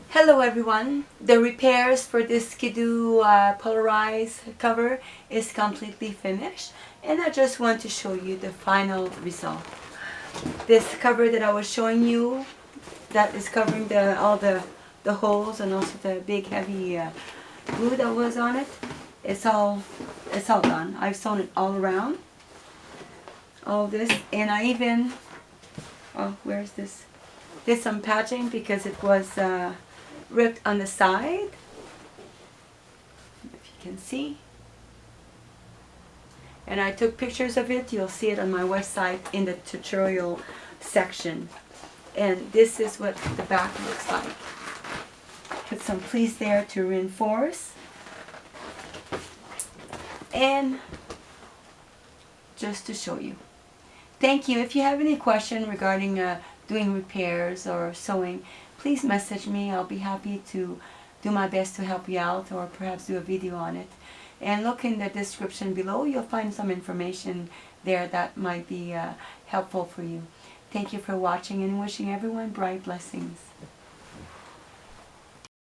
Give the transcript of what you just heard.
Hello everyone. The repairs for this Skidoo polarized cover is completely finished, and I just want to show you the final result. This cover that I was showing you, that is covering all the holes and also the big heavy glue that was on it, it's all done. I've sewn it all around, all this, and I even, oh, where's this? Did some patching because it was ripped on the side, if you can see. And I took pictures of it. You'll see it on my website in the tutorial section. And this is what the back looks like. Put some fleece there to reinforce. And just to show you. Thank you. If you have any question regarding doing repairs or sewing, please message me. I'll be happy to do my best to help you out, or perhaps do a video on it. And look in the description below. You'll find some information there that might be helpful for you. Thank you for watching, and wishing everyone bright blessings.